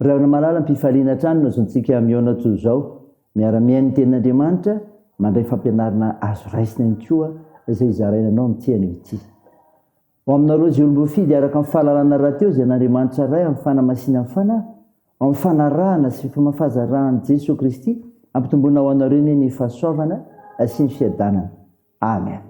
Raha malala mpifaliana trano no zontsika miona toy izao miara-miain'ny tenin'Andriamanitra mandray fampianarana azo raisina ihany koa izay zarainanao amin'ity ity. Ho aminareo izay olom-bofidy araka amin'ny fahalalana rahateo izay n'Andriamanitra ray amin'ny fanamasinana ny fanahy, amin'ny fanarahana sy fahazarahan'i Jesosy Kristy ampitomboana ho anareo ny fahasoavana sy ny fiadanana. Amen.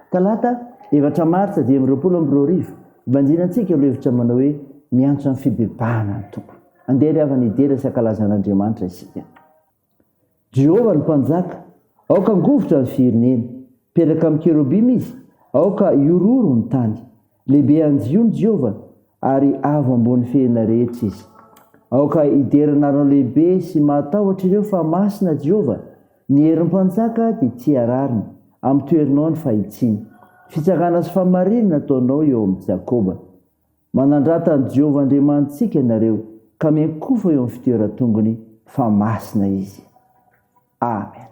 Talata 4 Martsa 2022 bandinantsika ilo hevitra manao hoe miantso amin'ny fibebahana ny tompo. Andeha ry avana idera sy ankalazan'Andriamanitra isika. Jehovah ny mpanjaka, aoka ngovotra ny firenena, peraka amin'ny kerubim izy, aoka iororo ny tany. Lehibe anjio ny Jehovah ary avo ambony fehina rehetra izy. Aoka ideranareo lehibe sy matahotra ireo fa masina Jehovah, ny herin'ny mpanjaka dia tsy ararina, amin'ny toerinao ny fahitsiana. Fitsarana sy famarinana ataonao eo amin'ny Jakoba. Manandrata ny Jehovah Andriamantsika ianareo, ka miankofa eo amin'ny fitoeran-tongony fa masina izy. Amen.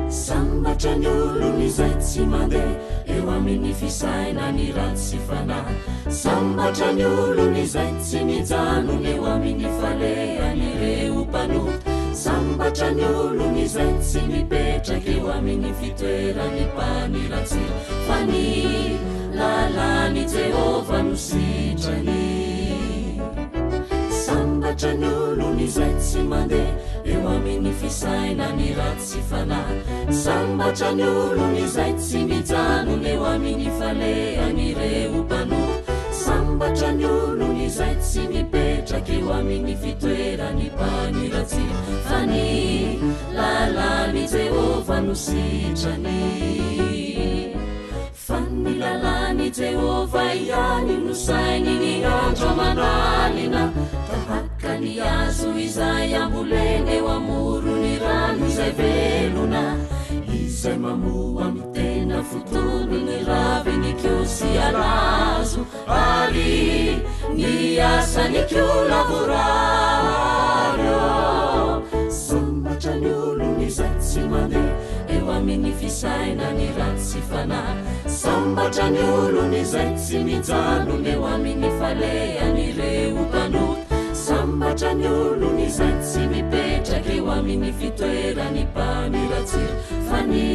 Sambatra ny olona izay tsy mandeha eo amin'ny fisaina ny ratsy fanahy. Sambatra ny olona izay tsy mijanona eo amin'ny falehan'ireo mpanota. Sambatra ny olona izay tsy mipetraka eo amin'ny fitoeran'ny mpaniratsira, fa ny lalàn'i Jehovah no sitrany. Sambatra ny olona izay tsy mandeha eo amin'ny fisaina ny ratsy fanahy. Sambatra ny olona izay tsy mijanona eo amin'ny falehan'ireo mpanota. Sambatra ny olona izay tsy mipetraka eo amin'ny fitoeran'ny mpaniratsira, fa ny lalàn'i Jehovah no sitrany. Fa ny lalàn'i Jehovah ihany no sainy ny andro aman'alina, tahaka ny azo izay ambolena eo amorony rano izay velona, izay mamoa amin'ny tena fotony ny raviny kio sy alazo, ary ny asany kio lavoraryo. Sambatra ny olona izay tsy mandeha eo amin'ny fisaina ny ratsy fanahy. Sambatra ny olona izay tsy mijanona eo amin'ny falehan'ireo mpanota. Sambatra ny olona izay tsy mipetraka eo amin'ny fitoeran'ny mpaniratsira, fa ny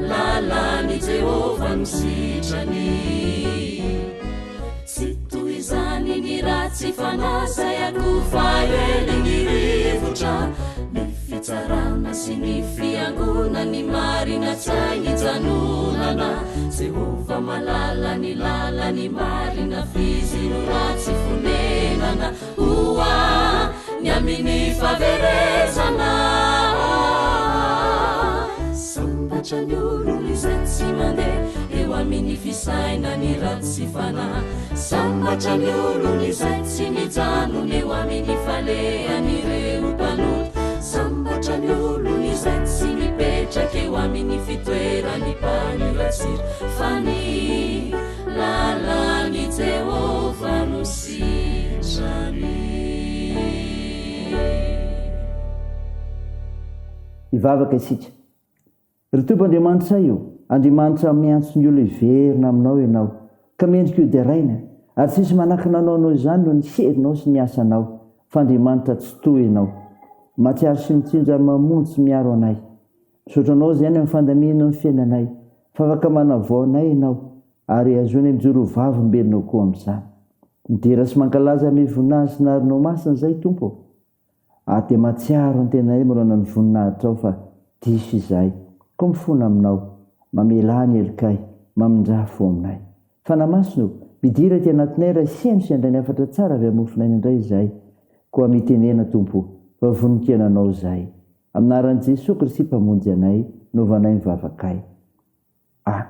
lalàn'i Jehovah no sitrany. Tsy toy izany ny ratsy fanahy zay akofa eny ny rivotra, ny fitsarana sy ny fiangona ny marina tsainy janonana. Jehovah malala ny lala ny marina fizy no ratsy fonenana, oa ny amin'ny faverezana. Sambatra ny olona izay tsy mandeha eo amin'ny fisaina ny ratsy fanahy. Sambatra ny olona izay tsy mijanona eo amin'ny falehan'ireo mpanota. Sambatra ny olona izay tsy mipetraka eo amin'ny fitoeran'ny mpaniratsira, fa ny lalàn'i Jehovah no sitrany. Ivavaka isika. Ry Tompo Andriamanitra io, Andriamanitra miantso ny olona hiverina aminao ianao, ka mendrika io dia raina, ary tsisy manakana anao izany no ny herinao sy ny asanao, fa Andriamanitra tsy toy ianao. Matsiaro sy mitsinjo ary mamonjy sy miaro anay. Misaotra anao izay amin'ny fandamina ny fiainanay, fa afaka manavao anay ianao, ary azony mijoro vavimbelonao koa amin'izany. Midera sy mankalaza amin'ny voninahitra sy naharinao masina izay Tompo. Dia matsiaro ny tenanay marona ny voninahitra ao, fa diso izahay, koa mifona aminao, mamela ny helikay, mamindrafo aminay. Fa namasino, midira ty anatinay raha seno sy andray ny afatra tsara avy amofonay indray izahay, koa mitenena Tompo, fa voninkenanao izahay. Aminaran'i Jesosy Kristy mpamonjy anay, novanay mivavakay. Amen.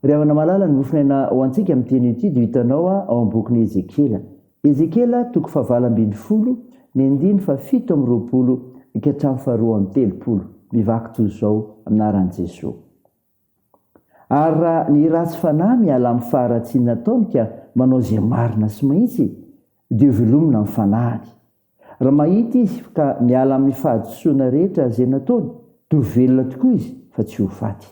Ry havana malala ny mofinaina ho antsika amin'ny teny ity dia hitanao ao am-bokin'i Ezekiela. Ezekiela 2:20, ny 7:20 ka hatramin'ny 2:30. Mivaky toy izao aminaran'i Jesosy. Ary raha ny ratsy fanahy miala amin'ny faharatsiana ataony ka manao izay marina sy mahitsy, dia velomina ny fanahiny. raha mahita izy ka miala amin'ny fahadisoana rehetra zay nataony dia velona tokoa izy fa tsy ho faty.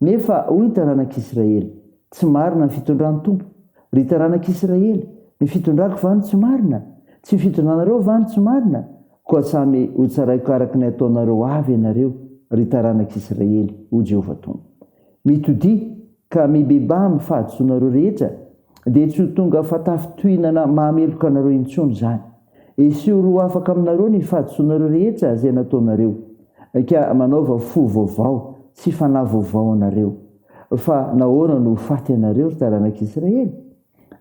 Nefa hoy taranak'Israely, tsy marina ny fitondrany tompo. Ry taranak'Israely, ny fitondrako va ny tsy marina? Tsy fitondranareo va ny tsy marina? Koa samy ho tsaraiko araka ny ataonareo avy ianareo, ry taranak'Israely, ho Jehovah tompo. Mitodia ka mibeba amin'ny fahadisoanareo rehetra, dia tsy ho tonga fatafitohinana mahameloka anareo intsony zany. Esio ro afaka aminareo ny fahadisoanareo rehetra zay nataonareo, ka manaova fo vaovao sy fanahy vaovao anareo. Fa nahoana no faty anareo ry taranak'Israely?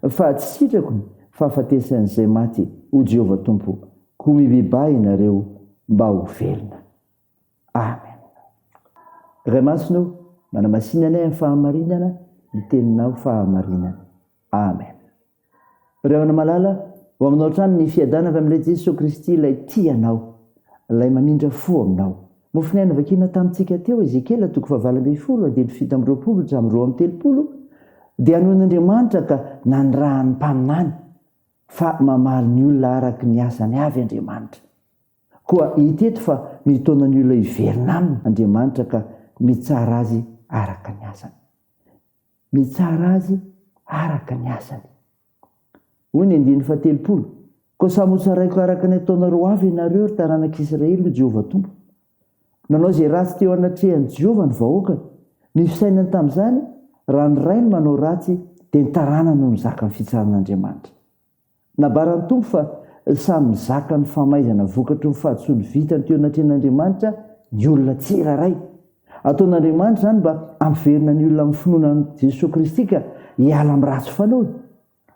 Fa tsy sitrako fahafatesan'izay maty, ho Jehovah tompo, ko mibeba ianareo mba ho velona. Amen. Ray masonao, manamasinanay amin'ny fahamarinana, ny teninao fahamarinana. Amen. Ray amana malala, ho aminao trano ny fiadanana amin'ilay Jesosy Kristy ilay tianao, ilay mamindra fo aminao. Mofinaina vakina tamintsika teo Ezekela 7:7-20 dia anoin'Andriamanitra ka nanirahany mpaminany fa mamaly ny olona araka ny asany avy Andriamanitra. Koa hiteto fa mitona ny olona hiverina aminy Andriamanitra ka mitsara azy araka ny asany. Mitsara azy araka ny asany. Hoy ny 9:30, koa samy ho tsaraiko araka ny ataonareo avy ianareo ry taranak'Israely, Jehovah tompo. Nanao izay ratsy teo anatrehan'i Jehovah ny vahoakany. Ny fisainany tamin'izany, raha ny rainy manao ratsy dia ny taranany no mizaka ny fitsaran'Andriamanitra. Nabaran'ny tompo fa samy mizaka ny famaizana vokatry ny fahadisoany vitany teo anatrehan'Andriamanitra ny olona tsiraray. Ataon'Andriamanitra zany mba ampiverina ny olona amin'ny finoanan'i Jesosy Kristy ka hiala amin'ny ratsy fanaony.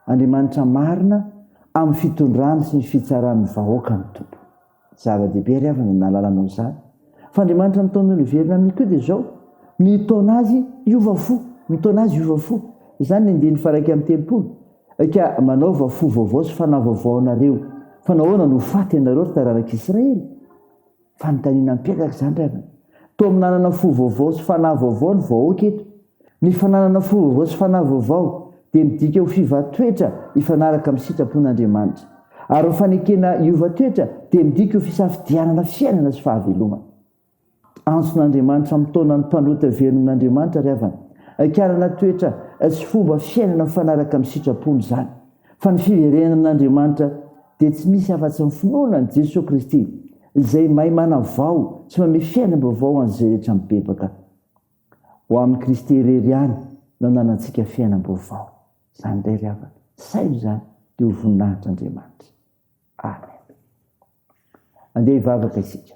Andriamanitra marina amin'ny fitondrany sy ny fitsarany vahoakany tompo. Zava-dehibe ry havana nahalalana izany. Fa Andriamanitra mitaona ny hiverina amin'ny koa dia izao, mitaona azy hiova fo, mitaona azy hiova fo. Izany ny 9:30, ka manaova fo vaovao sy fanahy vaovao anareo. Fa nahoana no faty ianareo ry taranak'Israely? Fanontaniana mipetraka izany ry havana. Toa minanana fo vaovao sy fanahy vaovao ny vahoaka eto. Ny fananana fo vaovao sy fanahy vaovao dia midika ho fiva-toetra ifanaraka amin'ny sitrapon'Andriamanitra. Ary ny fanekena hiova-toetra dia midika ho fisafidianana fiainana sy fahavelomana. Antson'Andriamanitra mitaona ny mpanota veren'Andriamanitra ry havana. Karana toetra sy fomba fiainana mifanaraka amin'ny sitrapony zany. Fa ny fiverenan'Andriamanitra dia tsy misy afa-tsy ny finoana ny Jesosy Kristy, izay mahay manavao sy manome fiainam-baovao an'izay rehetra mibebaka. Ho amin'ny Kristy irery ihany no nanantsika fiainam-baovao. Zany indray ry havana. Saino izany dia ho voninahitr'Andriamanitra. Amen. Andeha hivavaka isika.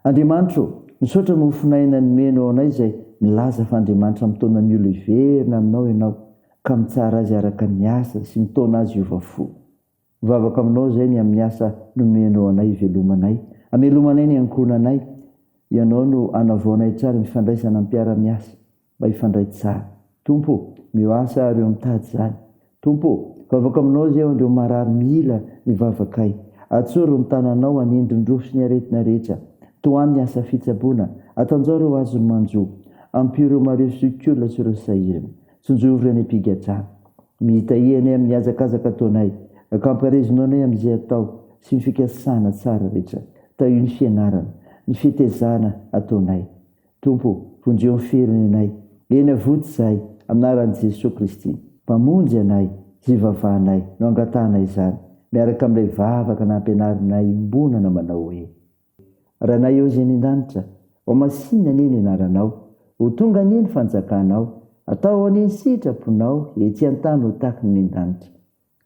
Andriamanitra, misaotra mofinaina ny meno anay izay milaza fa Andriamanitra mitaona ny olona hiverina aminao ianao ka mitsara azy araka ny asa sy mitaona azy hiova fo. Mivavaka aminao izay ny amin'ny asa nomeno anay hivelomanay, hamelomanay ny ankonanay. Ianao no anavoanay tsara mifandraisana amin'ny mpiara-miasa mba hifandray tsara. Tompo, mioasa ary eo mitady izany. Tompo, vavaka aminao izay andreo marary mila ny vavakay. Atsoro ny tananao hanindrondrofo sy ny aretina rehetra. Toany ny asa fitsaboana, atanjao ireo azony manjo, ampio ireo mareo sikolona sy ireo sahirana, sonjovy ny ampigatrana. Mitahihana amin'ny hazakazaka ataonay, akamparezinao anay amin'izay atao sy ny fikasana tsara rehetra, taio ny fianarana, ny fitezana ataonay. Tompo, vonjeo ny firenenay, eny avoty izay aminaran'i Jesosy Kristy, mpamonjy anay, zivavahanay, no angatanay izany, miaraka amin'ilay vavaka nampianarinay imbonana manao hoe: Ranay eo izay ny-danitra, ao masinina anie ny anaranao, ho tonga anie ny fanjakanao, atao anie ny sitraponao, ety an-tany ho tahaky ny ny-danitra.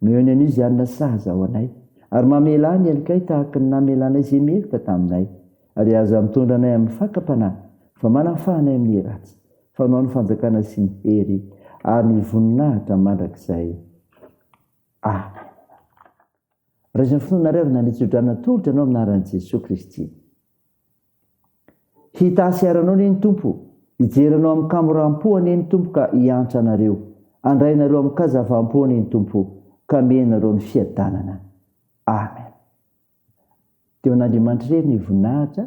Mihony an'io izay alina sahaza ao anay, ary mamela ny elikay tahaka ny namelanay izay meloka taminay, ary aza mitondra anay amin'ny fakam-panahy, fa manafahanay amin'ny ratsy, fanao ny fanjakana sy ny hery, ary ny voninahitra mandrakizay. Amen. Raha izay finoana revina nitsodrana tolotra anao aminaran'i Jesosy Kristy. Hitasy aranao ny tompo, hijeranao amin'ny kamoram-po ny tompo ka hiantra anareo, andrainareo amin'ny kazavam-po ny tompo ka menareo ny fiadanana. Amen. Teo n'Andriamanitra irery ny voninahitra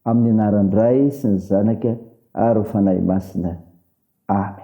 amin'ny anaran'ny Ray sy ny Zanaka ary ho fanahy masina. Amen.